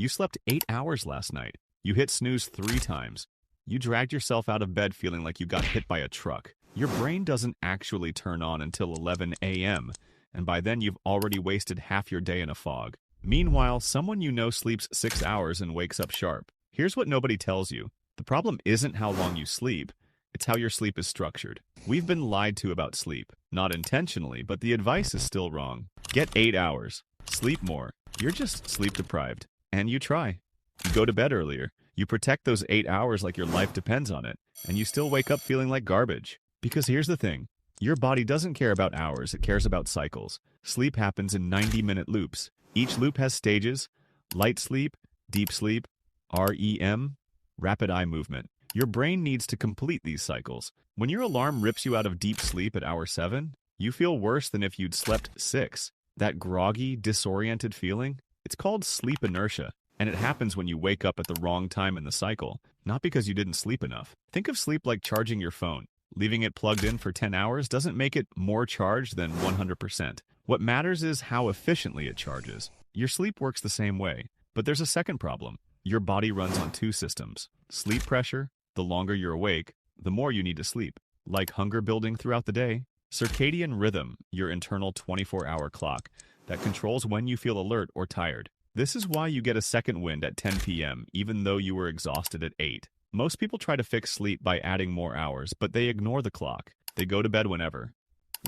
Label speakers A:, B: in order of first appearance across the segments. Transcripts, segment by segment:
A: You slept 8 hours last night. You hit snooze 3 times. You dragged yourself out of bed feeling like you got hit by a truck. Your brain doesn't actually turn on until 11 a.m., and by then you've already wasted half your day in a fog. Meanwhile, someone you know sleeps 6 hours and wakes up sharp. Here's what nobody tells you. The problem isn't how long you sleep, it's how your sleep is structured. We've been lied to about sleep. Not intentionally, but the advice is still wrong. Get 8 hours. Sleep more. You're just sleep deprived. And you try. You go to bed earlier. You protect those 8 hours like your life depends on it. And you still wake up feeling like garbage. Because here's the thing. Your body doesn't care about hours, it cares about cycles. Sleep happens in 90-minute loops. Each loop has stages: light sleep, deep sleep, REM, rapid eye movement. Your brain needs to complete these cycles. When your alarm rips you out of deep sleep at hour 7, you feel worse than if you'd slept 6. That groggy, disoriented feeling, it's called sleep inertia, and it happens when you wake up at the wrong time in the cycle, not because you didn't sleep enough. Think of sleep like charging your phone. Leaving it plugged in for 10 hours doesn't make it more charged than 100%. What matters is how efficiently it charges. Your sleep works the same way, but there's a second problem. Your body runs on 2 systems. Sleep pressure: the longer you're awake, the more you need to sleep. Like hunger building throughout the day. Circadian rhythm, your internal 24-hour clock that controls when you feel alert or tired. This is why you get a second wind at 10 p.m. even though you were exhausted at 8. Most people try to fix sleep by adding more hours, but they ignore the clock. They go to bed whenever,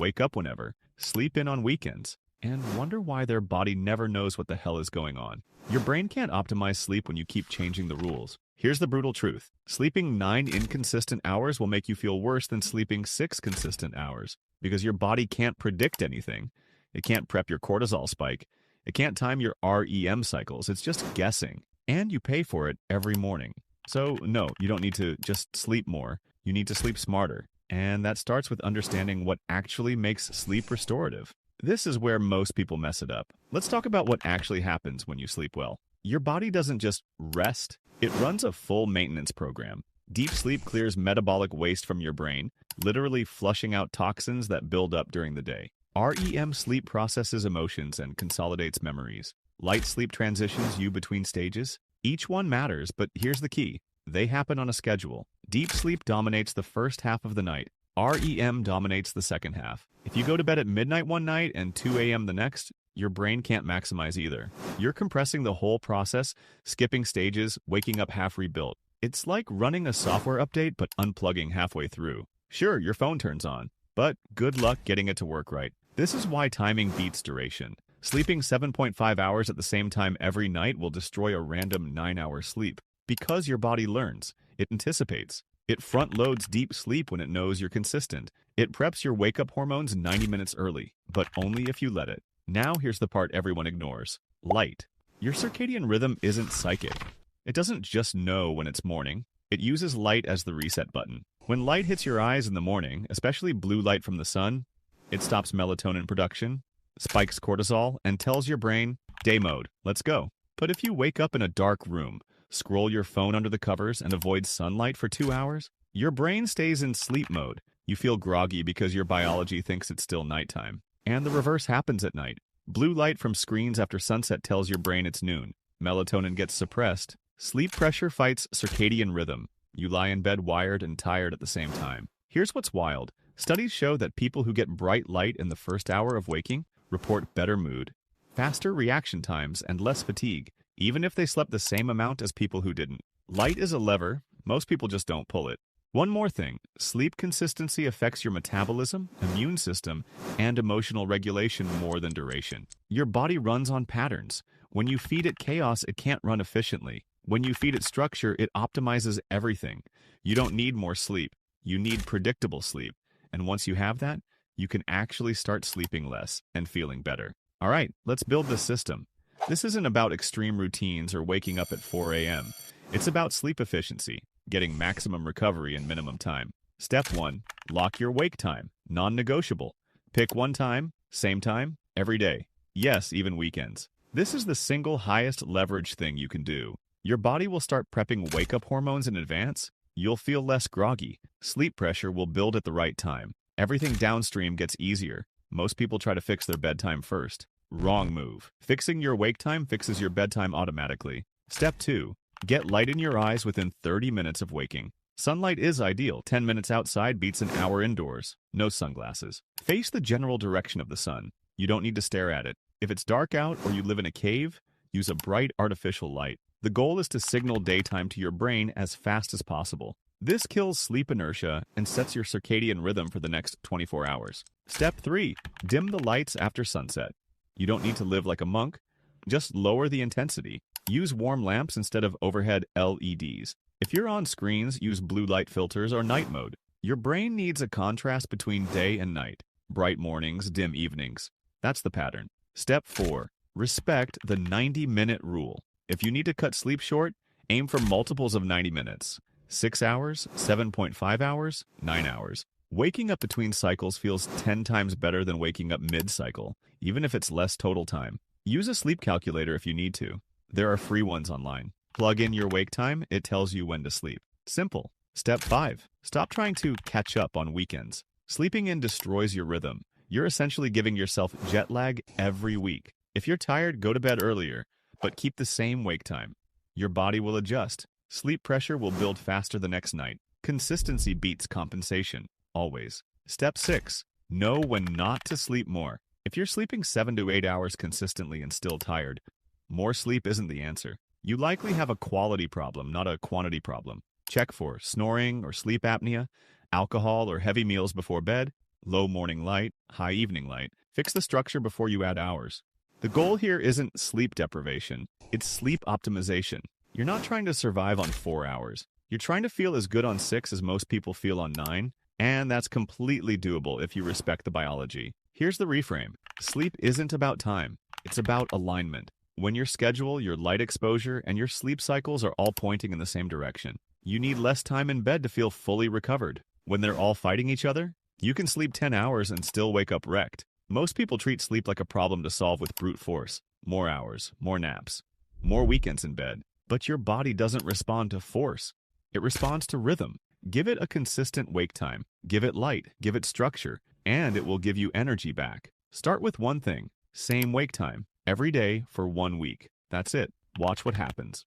A: wake up whenever, sleep in on weekends, and wonder why their body never knows what the hell is going on. Your brain can't optimize sleep when you keep changing the rules. Here's the brutal truth. Sleeping 9 inconsistent hours will make you feel worse than sleeping 6 consistent hours, because your body can't predict anything. It can't prep your cortisol spike. It can't time your REM cycles. It's just guessing. And you pay for it every morning. So, no, you don't need to just sleep more. You need to sleep smarter. And that starts with understanding what actually makes sleep restorative. This is where most people mess it up. Let's talk about what actually happens when you sleep well. Your body doesn't just rest. It runs a full maintenance program. Deep sleep clears metabolic waste from your brain, literally flushing out toxins that build up during the day. REM sleep processes emotions and consolidates memories. Light sleep transitions you between stages. Each one matters, but here's the key. They happen on a schedule. Deep sleep dominates the first half of the night. REM dominates the second half. If you go to bed at midnight one night and 2 a.m. the next, your brain can't maximize either. You're compressing the whole process, skipping stages, waking up half rebuilt. It's like running a software update but unplugging halfway through. Sure, your phone turns on, but good luck getting it to work right. This is why timing beats duration. Sleeping 7.5 hours at the same time every night will destroy a random 9-hour sleep. Because your body learns, it anticipates. It front-loads deep sleep when it knows you're consistent. It preps your wake-up hormones 90 minutes early, but only if you let it. Now here's the part everyone ignores. Light. Your circadian rhythm isn't psychic. It doesn't just know when it's morning. It uses light as the reset button. When light hits your eyes in the morning, especially blue light from the sun, it stops melatonin production, spikes cortisol, and tells your brain, day mode, let's go. But if you wake up in a dark room, scroll your phone under the covers, and avoid sunlight for 2 hours, your brain stays in sleep mode. You feel groggy because your biology thinks it's still nighttime. And the reverse happens at night. Blue light from screens after sunset tells your brain it's noon. Melatonin gets suppressed. Sleep pressure fights circadian rhythm. You lie in bed wired and tired at the same time. Here's what's wild. Studies show that people who get bright light in the first hour of waking report better mood, faster reaction times, and less fatigue, even if they slept the same amount as people who didn't. Light is a lever. Most people just don't pull it. One more thing. Sleep consistency affects your metabolism, immune system, and emotional regulation more than duration. Your body runs on patterns. When you feed it chaos, it can't run efficiently. When you feed it structure, it optimizes everything. You don't need more sleep. You need predictable sleep. And once you have that, you can actually start sleeping less and feeling better. All right, let's build this system. This isn't about extreme routines or waking up at 4 a.m. It's about sleep efficiency, getting maximum recovery in minimum time. Step 1. Lock your wake time. Non-negotiable. Pick one time, same time, every day. Yes, even weekends. This is the single highest leverage thing you can do. Your body will start prepping wake-up hormones in advance. You'll feel less groggy. Sleep pressure will build at the right time. Everything downstream gets easier. Most people try to fix their bedtime first. Wrong move. Fixing your wake time fixes your bedtime automatically. Step 2. Get light in your eyes within 30 minutes of waking. Sunlight is ideal. 10 minutes outside beats an hour indoors. No sunglasses. Face the general direction of the sun. You don't need to stare at it. If it's dark out or you live in a cave, use a bright artificial light. The goal is to signal daytime to your brain as fast as possible. This kills sleep inertia and sets your circadian rhythm for the next 24 hours. Step 3. Dim the lights after sunset. You don't need to live like a monk. Just lower the intensity. Use warm lamps instead of overhead LEDs. If you're on screens, use blue light filters or night mode. Your brain needs a contrast between day and night. Bright mornings, dim evenings. That's the pattern. Step 4. Respect the 90-minute rule. If you need to cut sleep short, aim for multiples of 90 minutes. 6 hours, 7.5 hours, 9 hours. Waking up between cycles feels 10 times better than waking up mid-cycle, even if it's less total time. Use a sleep calculator if you need to. There are free ones online. Plug in your wake time, it tells you when to sleep. Simple. Step 5. Stop trying to catch up on weekends. Sleeping in destroys your rhythm. You're essentially giving yourself jet lag every week. If you're tired, go to bed earlier, but keep the same wake time. Your body will adjust. Sleep pressure will build faster the next night. Consistency beats compensation, always. Step 6. Know when not to sleep more. If you're sleeping 7 to 8 hours consistently and still tired, more sleep isn't the answer. You likely have a quality problem, not a quantity problem. Check for snoring or sleep apnea, alcohol or heavy meals before bed, low morning light, high evening light. Fix the structure before you add hours. The goal here isn't sleep deprivation, it's sleep optimization. You're not trying to survive on 4 hours. You're trying to feel as good on 6 as most people feel on 9, and that's completely doable if you respect the biology. Here's the reframe. Sleep isn't about time, it's about alignment. When your schedule, your light exposure, and your sleep cycles are all pointing in the same direction, you need less time in bed to feel fully recovered. When they're all fighting each other, you can sleep 10 hours and still wake up wrecked. Most people treat sleep like a problem to solve with brute force. More hours, more naps, more weekends in bed. But your body doesn't respond to force. It responds to rhythm. Give it a consistent wake time. Give it light. Give it structure. And it will give you energy back. Start with one thing. Same wake time. Every day for 1 week. That's it. Watch what happens.